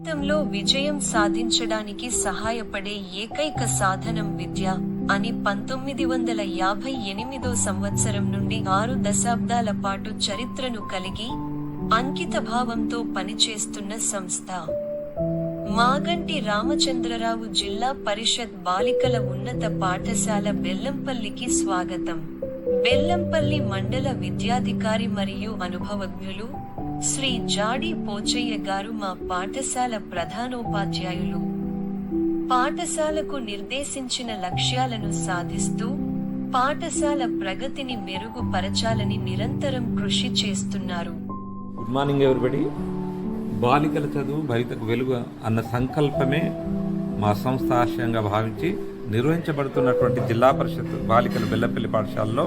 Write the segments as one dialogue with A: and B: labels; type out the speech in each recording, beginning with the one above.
A: జీవితంలో విజయం సాధించడానికి సహాయపడే ఏకైక సాధనం విద్య అని 1958 సంవత్సరం నుండి 6 దశాబ్దాల పాటు చరిత్రను కలిగి అంకితభావంతో పనిచేస్తున్న సంస్థ. మాగంటి రామచంద్రరావు జిల్లా పరిషత్ బాలికల ఉన్నత పాఠశాల బెల్లంపల్లికి స్వాగతం. బెల్లంపల్లి మండల విద్యాధికారి మరియు అనుభవజ్ఞులు శ్రీ జాడి పోచయ్య గారు మా పాఠశాల ప్రధానోపాధ్యాయులు. పాఠశాలకు నిర్దేశించిన లక్ష్యాలను సాధిస్తూ పాఠశాల ప్రగతిని మెరుగుపరచాలని నిరంతరం కృషి చేస్తున్నారు.
B: Good morning everybody. బాలికల చదువు భవితకు వెలుగు అన్న సంకల్పమే మా సంస్థ ఆశయంగా భావించి నిర్వహించబడుతున్నటువంటి జిల్లా పరిషత్ బాలికల బెల్లంపల్లి పాఠశాలలో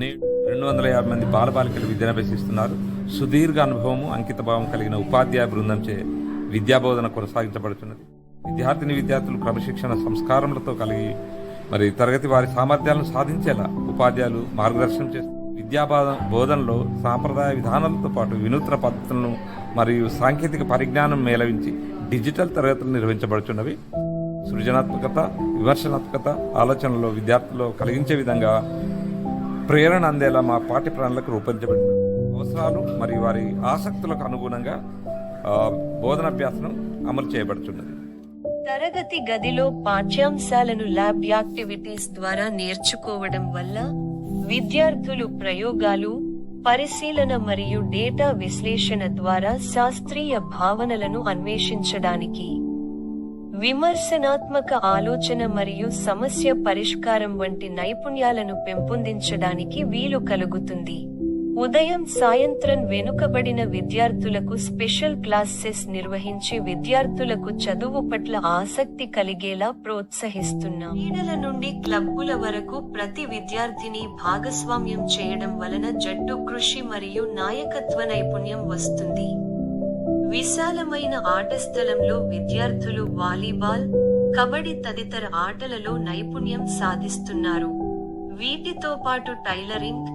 B: 250 మంది బాలబాలికలు విద్యను అభ్యసిస్తున్నారు. సుదీర్ఘ అనుభవము అంకితభావం కలిగిన ఉపాధ్యాయ బృందంచే విద్యాబోధన కొనసాగించబడుతున్నది. విద్యార్థులు క్రమశిక్షణ సంస్కారములతో కలిగి తరగతి వారి సామర్థ్యాలను సాధించేలా ఉపాధ్యాయులు మార్గదర్శనం చేస్తారు. బోధనలో సాంప్రదాయ విధానాలతో పాటు వినూత్న పద్ధతులను మరియు సాంకేతిక పరిజ్ఞానం మేళవించి డిజిటల్ తరగతులు నిర్వహించబడుతున్నవి. సృజనాత్మకత, విమర్శనాత్మకత ఆలోచనలో విద్యార్థుల్లో కలిగించే విధంగా ప్రేరణ అందేలా మా పాఠ్య ప్రణాళికలు రూపొందించబడింది. అవసరాలు మరియు వారి ఆసక్తులకు అనుగుణంగా బోధనాభ్యాసం అమలు చేయబడుతున్నది.
A: తరగతి గదిలో పాఠ్యాంశాలను ల్యాబ్ యాక్టివిటీస్ ద్వారా నేర్చుకోవడం వల్ల విద్యార్థులు ప్రయోగాలు, పరిశీలన మరియు డేటా విశ్లేషణ ద్వారా శాస్త్రీయ భావనలను అన్వేషించడానికి, విమర్శనాత్మక ఆలోచన మరియు సమస్య పరిష్కారం వంటి నైపుణ్యాలను పెంపొందించడానికి వీలు కలుగుతుంది. ఉదయం సాయంత్రం వెనుకబడిన విద్యార్థులకు స్పెషల్ క్లాసెస్ నిర్వహించి విద్యార్థులకు చదువు పట్ల ఆసక్తి కలిగేలా ప్రోత్సహిస్తున్నాం. క్రీడల నుండి క్లబ్బుల వరకు ప్రతి విద్యార్థిని భాగస్వామ్యం చేయడం వలన జట్టు కృషి మరియు నాయకత్వ నైపుణ్యం వస్తుంది. విశాలమైన ఆట స్థలంలో విద్యార్థులు వాలీబాల్, కబడ్డీ తదితర ఆటలలో నైపుణ్యం సాధిస్తున్నారు. వీటితో పాటు టైలరింగ్,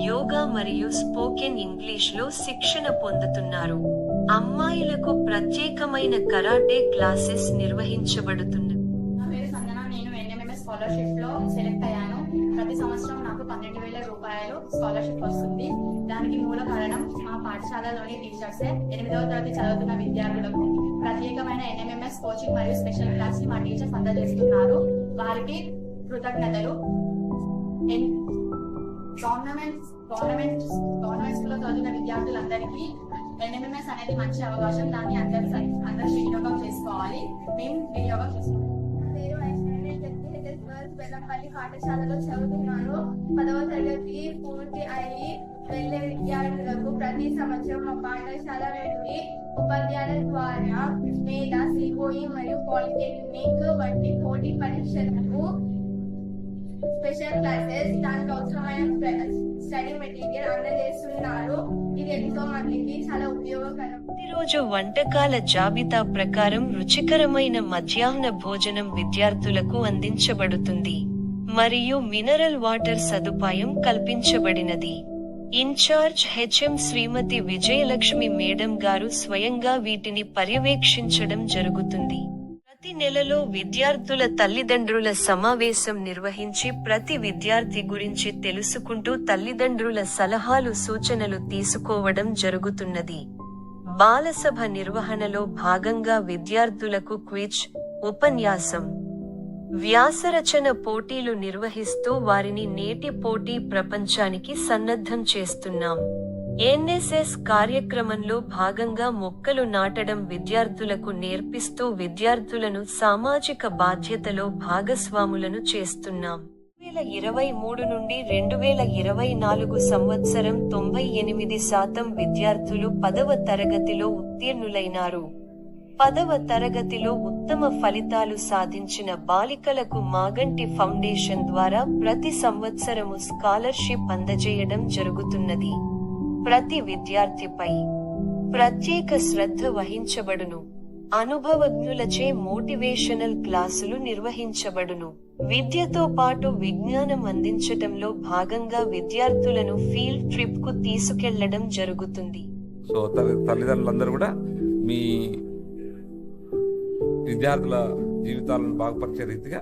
A: యోగా మరియు స్పోకెన్ ఇంగ్లీష్లో శిక్షణ పొందుతున్నారు. అమ్మాయిలకు ప్రత్యేకమైన కరాటే క్లాసెస్ నిర్వహించబడుతున్నవి.
C: నేను NMMS స్కాలర్షిప్ లో సెలెక్ట్ అయ్యాను. ప్రతి సంవత్సరం నాకు 12,000 రూపాయలు స్కాలర్షిప్ వస్తుంది. దానికి మూల కారణం మా పాఠశాలలోని టీచర్సే. 8వ తరగతి చదువుతున్న విద్యార్థులకు ప్రత్యేకమైన NMMS కోచింగ్ మరియు స్పెషల్ క్లాస్ ని మా టీచర్స్ అందజేస్తున్నారు. వారికి కృతజ్ఞతలు. గవర్నమెంట్ లో చదువుతున్న విద్యార్థులందరికీ NMMS అనేది మంచి అవకాశం. దాన్ని అందరూ వినియోగం చేసుకోవాలి. మేము వినియోగం చేసుకోవాలి.
D: బెల్లంపల్లి పాఠశాలలో చదువుతున్నాను. 10వ తరగతి పూర్తి అయి వెళ్లే విద్యార్థులకు ప్రతి సంవత్సరం మా పాఠశాల నుండి ఉపాధ్యాయుల ద్వారా లేదా COE మరియు పాలిటెక్నిక్ వంటి పోటీ పరీక్షలకు స్పెషల్ క్లాసెస్, దానికి అవసరమైన స్టడీ మెటీరియల్ అందజేస్తున్నారు. ఇది ఎంతో మందికి చాలా ఉపయోగకరం.
A: ప్రతిరోజు వంటకాల జాబితా ప్రకారం రుచికరమైన మధ్యాహ్న భోజనం విద్యార్థులకు అందించబడుతుంది మరియు మినరల్ వాటర్ సదుపాయం కల్పించబడినది. ఇన్ఛార్జ్ HM శ్రీమతి విజయలక్ష్మి మేడం గారు స్వయంగా వీటిని పర్యవేక్షించడం జరుగుతుంది. ప్రతి నెలలో విద్యార్థుల తల్లిదండ్రుల సమావేశం నిర్వహించి ప్రతి విద్యార్థి గురించి తెలుసుకుంటూ తల్లిదండ్రుల సలహాలు సూచనలు తీసుకోవడం జరుగుతున్నది. బాలసభ నిర్వహణలో భాగంగా విద్యార్థులకు క్విజ్, ఉపన్యాసం, వ్యాసరచన పోటీలు నిర్వహిస్తూ వారిని నేటి పోటీ ప్రపంచానికి సన్నద్ధం చేస్తున్నాం. NSS కార్యక్రమంలో భాగంగా మొక్కలు నాటడం విద్యార్థులకు నేర్పిస్తూ విద్యార్థులను సామాజిక బాధ్యతలో భాగస్వాములను చేస్తున్నాం. 2023 నుండి 2024 సంవత్సరం 98% విద్యార్థులు 10వ తరగతిలో ఉత్తీర్ణులైనారు. 10వ తరగతిలో ఉత్తమ ఫలితాలు సాధించిన బాలికలకు మాగంటి ఫౌండేషన్ ద్వారా ప్రతి సంవత్సరము స్కాలర్షిప్ అందజేయడం జరుగుతున్నది. ప్రతి విద్యార్థిపై ప్రత్యేక శ్రద్ధ వహించబడును. అనుభవజ్ఞులచే మోటివేషనల్ క్లాసులు నిర్వహించబడును. విద్యతో పాటు విజ్ఞానం అందించటంలో భాగంగా విద్యార్థులను ఫీల్డ్ ట్రిప్ కు తీసుకెళ్లడం జరుగుతుంది.
B: సో తల్లిదండ్రులందరూ కూడా మీ విద్యార్థుల జీవితాలను బాగుపరిచే రీతిగా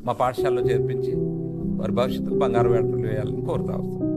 B: మా పాఠశాలలో చేర్పించి వారి భవిష్యత్తుకు బంగారు వేటలు వేయాలని కోరుతా వస్తాం.